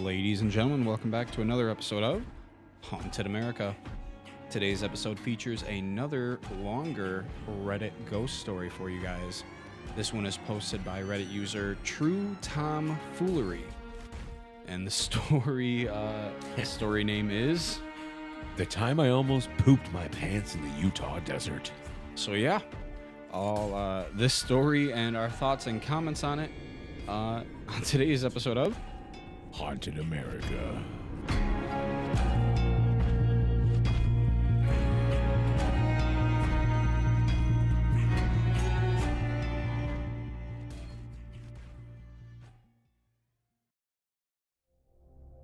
Ladies and gentlemen, welcome back to another episode of Haunted America. Today's episode features another longer Reddit ghost story for you guys. This one is posted by Reddit user True Tom Foolery. And the story name is... The time I almost pooped my pants in the Utah desert. So yeah, all this story and our thoughts and comments on it on today's episode of Haunted America.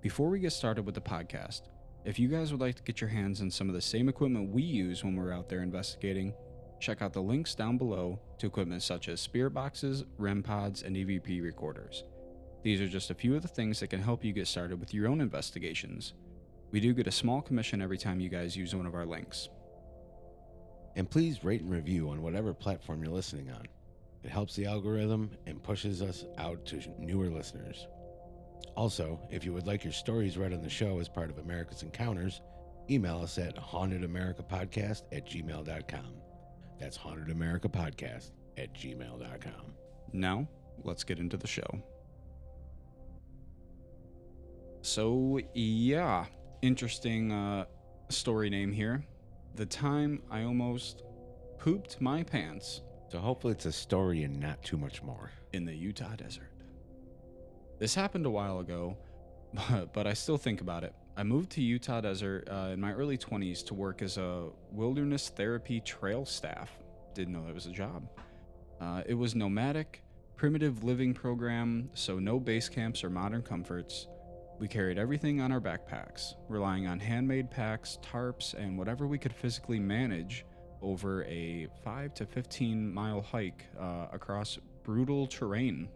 Before we get started with the podcast, if you guys would like to get your hands on some of the same equipment we use when we're out there investigating, check out the links down below to equipment such as spirit boxes, REM pods, and EVP recorders. These are just a few of the things that can help you get started with your own investigations. We do get a small commission every time you guys use one of our links. And please rate and review on whatever platform you're listening on. It helps the algorithm and pushes us out to newer listeners. Also, if you would like your stories read on the show as part of America's Encounters, email us at hauntedamericapodcast@gmail.com. That's hauntedamericapodcast@gmail.com. Now, let's get into the show. So, yeah, interesting story name here. The time I almost pooped my pants So hopefully it's a story and not too much more. in the Utah desert. This happened a while ago, but I still think about it. I moved to Utah desert in my early 20s to work as a wilderness therapy trail staff. Didn't know that was a job. It was nomadic, primitive living program, so no base camps or modern comforts. We carried everything on our backpacks, relying on handmade packs, tarps, and whatever we could physically manage over a 5 to 15 mile hike across brutal terrain.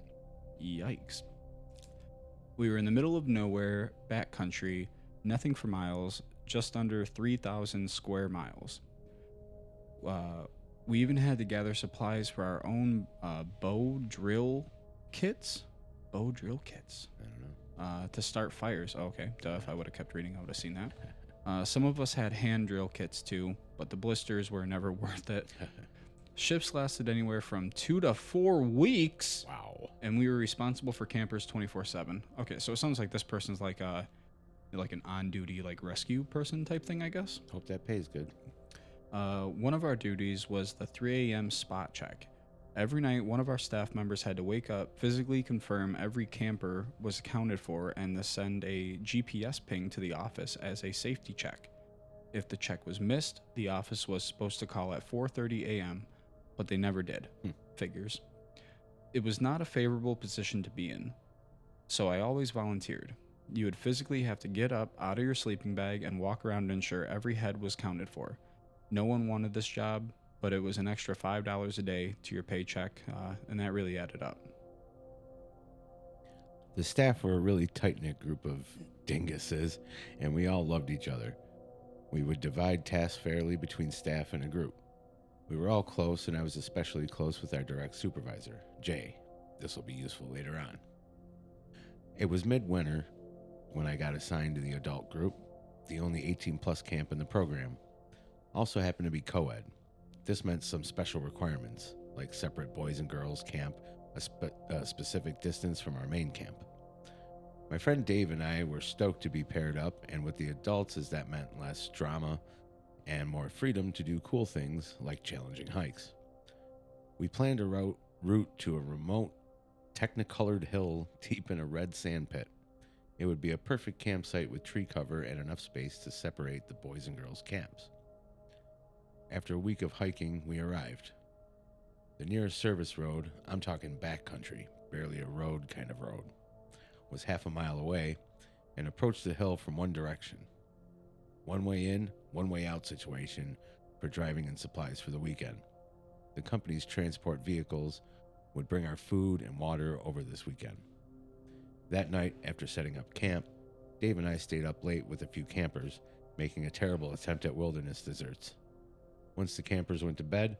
Yikes. We were in the middle of nowhere, backcountry, nothing for miles, just under 3,000 square miles. We even had to gather supplies for our own bow drill kits. Bow drill kits. I don't know. To start fires. Oh, okay, duh, if I would have kept reading, I would have seen that. Some of us had hand drill kits too, but the blisters were never worth it. Shifts lasted anywhere from 2 to 4 weeks. Wow. And we were responsible for campers 24/7. Okay, so it sounds like this person's like an on-duty like rescue person type thing, I guess. Hope that pays good. One of our duties was the 3 a.m. spot check. Every night, one of our staff members had to wake up, physically confirm every camper was accounted for, and to send a GPS ping to the office as a safety check. If the check was missed, the office was supposed to call at 4:30 a.m., but they never did. Figures. It was not a favorable position to be in, so I always volunteered. You would physically have to get up out of your sleeping bag and walk around to ensure every head was counted for. No one wanted this job, but it was an extra $5 a day to your paycheck, and that really added up. The staff were a really tight-knit group of dinguses, and we all loved each other. We would divide tasks fairly between staff and a group. We were all close, and I was especially close with our direct supervisor, Jay. This will be useful later on. It was midwinter when I got assigned to the adult group, the only 18-plus camp in the program. Also happened to be co-ed. This meant some special requirements, like separate boys and girls camp, a specific distance from our main camp. My friend Dave and I were stoked to be paired up, and with the adults, as that meant less drama and more freedom to do cool things like challenging hikes. We planned a route to a remote, technicolored hill deep in a red sand pit. It would be a perfect campsite with tree cover and enough space to separate the boys and girls camps. After a week of hiking, we arrived. The nearest service road, I'm talking backcountry, barely a road kind of road, was half a mile away and approached the hill from one direction. One way in, one way out situation for driving and supplies for the weekend. The company's transport vehicles would bring our food and water over this weekend. That night, after setting up camp, Dave and I stayed up late with a few campers, making a terrible attempt at wilderness desserts. Once the campers went to bed,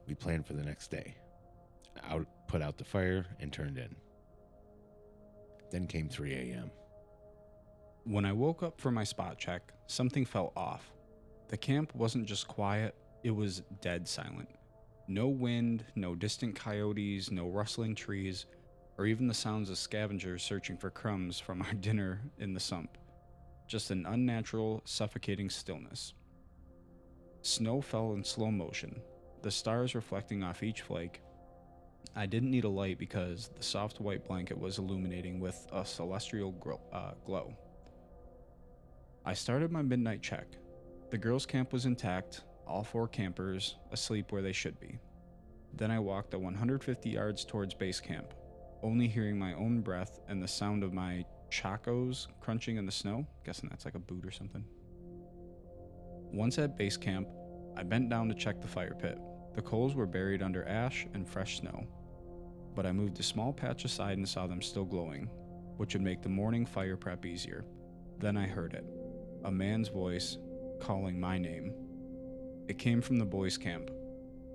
we planned for the next day. Put out the fire and turned in. Then came 3 a.m. When I woke up for my spot check, something felt off. The camp wasn't just quiet, it was dead silent. No wind, no distant coyotes, no rustling trees, or even the sounds of scavengers searching for crumbs from our dinner in the sump. Just an unnatural, suffocating stillness. Snow fell in slow motion, the stars reflecting off each flake. I didn't need a light because the soft white blanket was illuminating with a celestial glow. I started my midnight check. The girls' camp was intact, all 4 campers asleep where they should be. Then I walked the 150 yards towards base camp, only hearing my own breath and the sound of my chacos crunching in the snow. Guessing that's like a boot or something. Once at base camp, I bent down to check the fire pit. The coals were buried under ash and fresh snow, but I moved a small patch aside and saw them still glowing, which would make the morning fire prep easier. Then I heard it, a man's voice calling my name. It came from the boys' camp.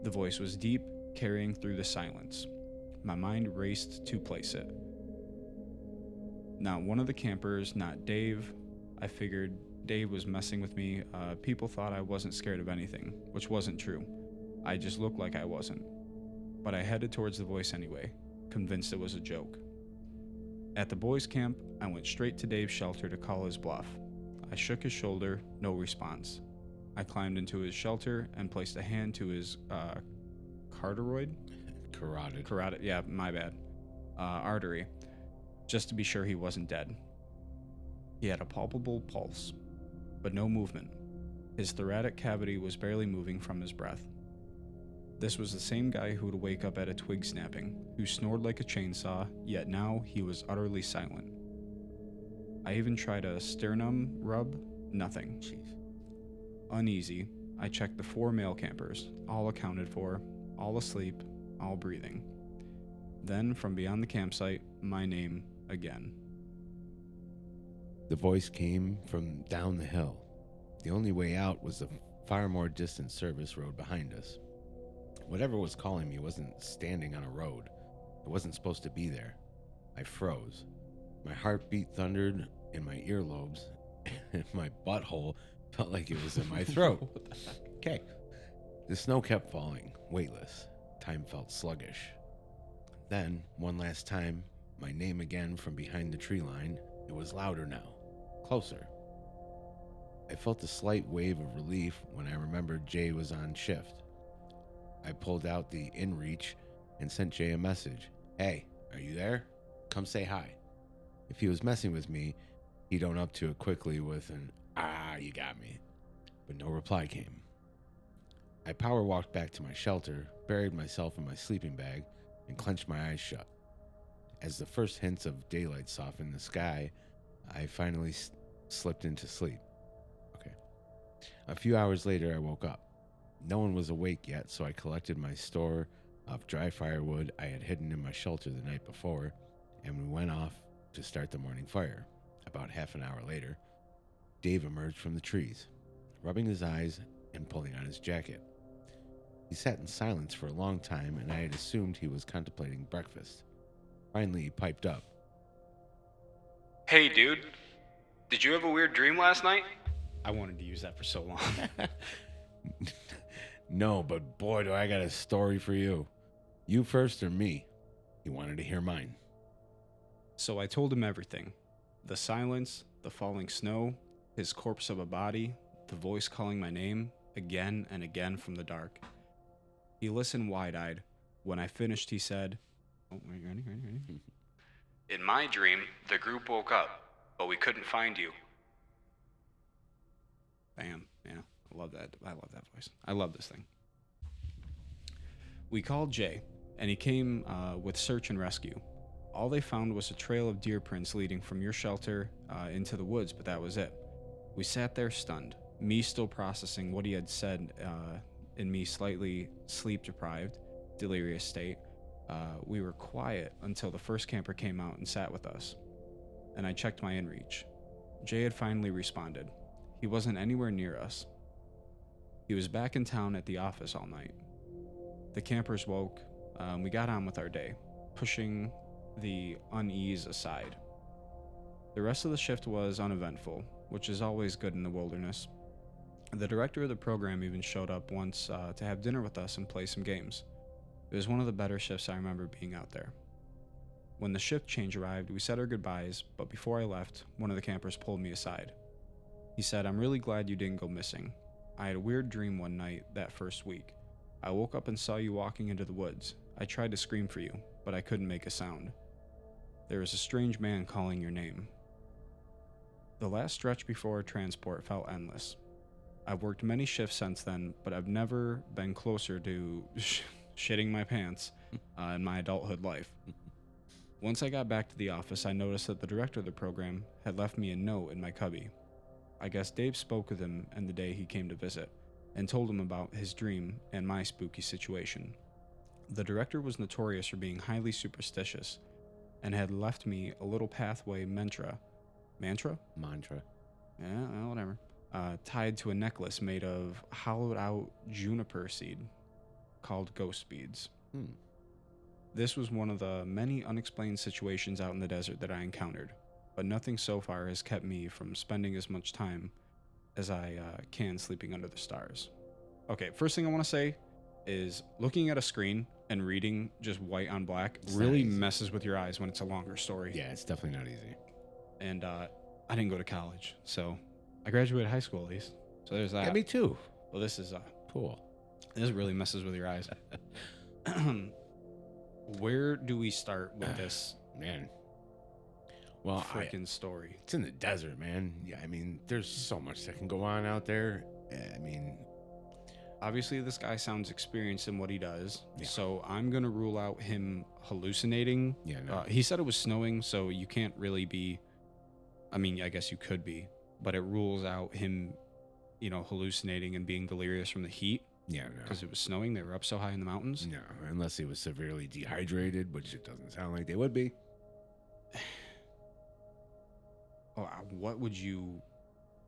The voice was deep, carrying through the silence. My mind raced to place it. Not one of the campers, not Dave. I figured Dave was messing with me. People thought I wasn't scared of anything, which wasn't true. I just looked like I wasn't. But I headed towards the voice anyway, convinced it was a joke. At the boys' camp, I went straight to Dave's shelter to call his bluff. I shook his shoulder, no response. I climbed into his shelter and placed a hand to his carotid, yeah, my bad, artery, just to be sure he wasn't dead. He had a palpable pulse, but no movement. His thoracic cavity was barely moving from his breath. This was the same guy who would wake up at a twig snapping, who snored like a chainsaw, yet now he was utterly silent. I even tried a sternum rub, nothing. Jeez. Uneasy, I checked the 4 male campers, all accounted for, all asleep, all breathing. Then, from beyond the campsite, my name again. The voice came from down the hill. The only way out was the far more distant service road behind us. Whatever was calling me wasn't standing on a road. It wasn't supposed to be there. I froze. My heartbeat thundered in my earlobes, and my butthole felt like it was in my throat. Okay. The snow kept falling, weightless. Time felt sluggish. Then, one last time, my name again from behind the tree line. It was louder now, closer. I felt a slight wave of relief when I remembered Jay was on shift. I pulled out the inReach and sent Jay a message. Hey, are you there? Come say hi. If he was messing with me, he'd own up to it quickly with an, you got me. But no reply came. I power walked back to my shelter, buried myself in my sleeping bag, and clenched my eyes shut. As the first hints of daylight softened the sky, I finally slipped into sleep. Okay. A few hours later, I woke up. No one was awake yet, so I collected my store of dry firewood I had hidden in my shelter the night before, and we went off to start the morning fire. About half an hour later, Dave emerged from the trees, rubbing his eyes and pulling on his jacket. He sat in silence for a long time, and I had assumed he was contemplating breakfast. Finally, he piped up. Hey, dude. Did you have a weird dream last night? I wanted to use that for so long. No, but boy, do I got a story for you. You first or me? He wanted to hear mine. So I told him everything. The silence, the falling snow, his corpse of a body, the voice calling my name again and again from the dark. He listened wide-eyed. When I finished, he said, ready? In my dream, the group woke up, but we couldn't find you. Bam. Yeah, I love that. I love that voice. I love this thing. We called Jay, and he came with search and rescue. All they found was a trail of deer prints leading from your shelter into the woods, but that was it. We sat there stunned, me still processing what he had said in me slightly sleep-deprived, delirious state. We were quiet until the first camper came out and sat with us, and I checked my inReach. Jay had finally responded. He wasn't anywhere near us. He was back in town at the office all night. The campers woke. We got on with our day, pushing the unease aside. The rest of the shift was uneventful, which is always good in the wilderness. The director of the program even showed up once to have dinner with us and play some games. It was one of the better shifts I remember being out there. When the shift change arrived, we said our goodbyes, but before I left, one of the campers pulled me aside. He said, "I'm really glad you didn't go missing. I had a weird dream one night that first week. I woke up and saw you walking into the woods. I tried to scream for you, but I couldn't make a sound. There was a strange man calling your name." The last stretch before transport felt endless. I've worked many shifts since then, but I've never been closer to shitting my pants in my adulthood life. Once I got back to the office, I noticed that the director of the program had left me a note in my cubby. I guess Dave spoke with him on the day he came to visit, and told him about his dream and my spooky situation. The director was notorious for being highly superstitious, and had left me a little pathway mantra? Mantra. Yeah, well, whatever. Tied to a necklace made of hollowed out juniper seed called ghost beads. This was one of the many unexplained situations out in the desert that I encountered, but nothing so far has kept me from spending as much time as I can sleeping under the stars. Okay, first thing I want to say is looking at a screen and reading just white on black really messes with your eyes when it's a longer story. Yeah, it's definitely not easy. And I didn't go to college, so I graduated high school at least. So there's that. Yeah, me too. Well, this is Cool. this really messes with your eyes. Where do we start with this Man. Well, freaking story? it's in the desert, man. Yeah, I mean, there's so much that can go on out there. I mean, Obviously, this guy sounds experienced in what he does, Yeah. so I'm gonna rule out him hallucinating. yeah, no. He said it was snowing, so you can't really be. I mean, I guess you could be, but it rules out him, hallucinating and being delirious from the heat Yeah, no. because it was snowing. They were up so high in the mountains. No, unless he was severely dehydrated, which it doesn't sound like they would be. Oh, what would you?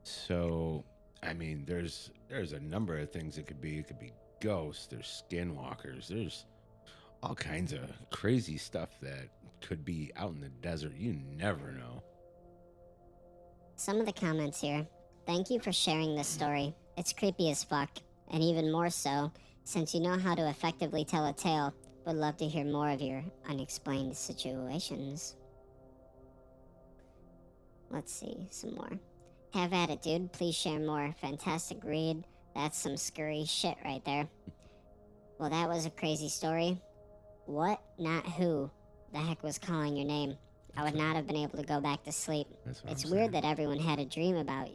So, I mean, there's a number of things it could be. It could be ghosts, there's skinwalkers, there's all kinds of crazy stuff that could be out in the desert. You never know. Some of the comments here. Thank you for sharing this story. It's creepy as fuck, and even more so since you know how to effectively tell a tale. Would love to hear more of your unexplained situations. Let's see, some more. Have at it, dude. Please share more. Fantastic read. That's some scurry shit right there. Well, that was a crazy story. What, not who, the heck was calling your name? I would not have been able to go back to sleep. That's what It's I'm weird saying. that everyone had a dream about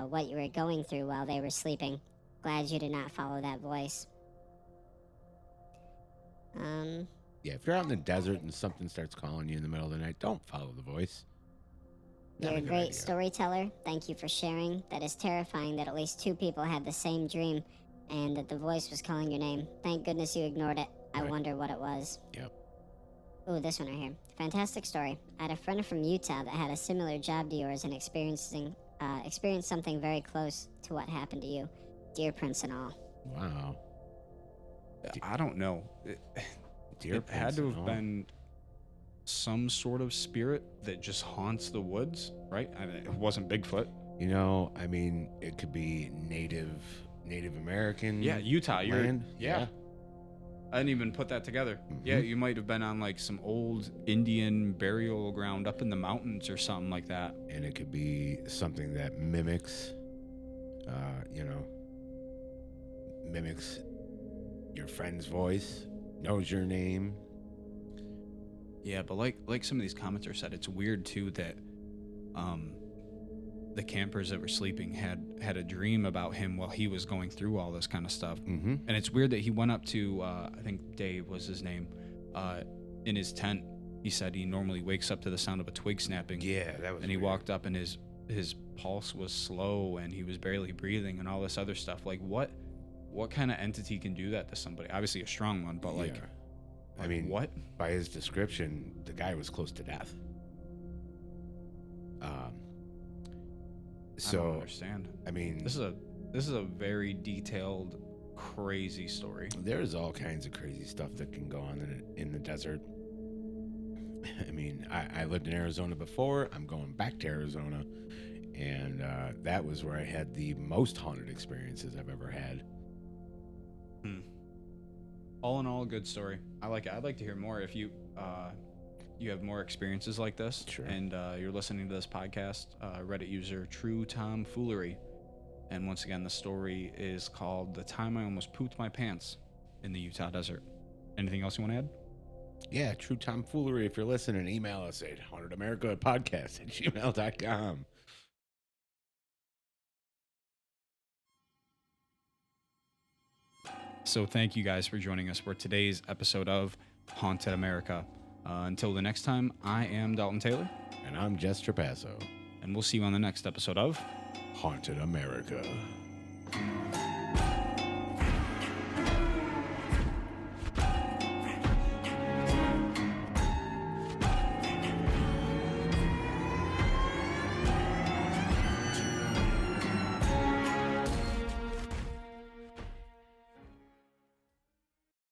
what you were going through while they were sleeping. Glad you did not follow that voice. Yeah, if you're out in the desert and something starts calling you in the middle of the night, don't follow the voice. Not You're a good great idea. storyteller. Thank you for sharing. That is terrifying that at least 2 people had the same dream and that the voice was calling your name. Thank goodness you ignored it. I Right. wonder what it was. Yep. Ooh, this one right here. Fantastic story. I had a friend from Utah that had a similar job to yours and experienced something very close to what happened to you. Dear Prince and all. Wow. I don't know. Dear It had Prince to and have all. been some sort of spirit that just haunts the woods, right? I mean, it wasn't Bigfoot. You know, I mean, it could be Native American. Yeah, Utah. You're land. yeah. I didn't even put that together. Yeah, Mhm. you might have been on like some old Indian burial ground up in the mountains or something like that. And it could be something that mimics, mimics your friend's voice, knows your name. Yeah, but like some of these commenters said, it's weird too that the campers that were sleeping had a dream about him while he was going through all this kind of stuff. Mm-hmm. And it's weird that he went up to I think Dave was his name, in his tent. He said he normally wakes up to the sound of a twig snapping. Yeah, that was. And he weird. walked up and his pulse was slow and he was barely breathing and all this other stuff. Like what kind of entity can do that to somebody? Obviously a strong one, but like, Yeah. I like, mean, what? By his description, the guy was close to death. I don't So understand. I mean, This is a very detailed, crazy story. there's all kinds of crazy stuff that can go on in the desert. I mean, I lived in Arizona before. I'm going back to Arizona. And that was where I had the most haunted experiences I've ever had. All in all, a good story. I like it. I'd like to hear more if you you have more experiences like this. Sure. And you're listening to this podcast, Reddit user True Tomfoolery. And once again, the story is called The Time I Almost Pooped My Pants in the Utah Desert. Anything else you want to add? Yeah, True Tomfoolery. If you're listening, email us at hauntedamerica@gmail.com. So thank you guys for joining us for today's episode of Haunted America. Until the next time, I am Dalton Taylor. And I'm Jess Trapasso. And we'll see you on the next episode of Haunted America.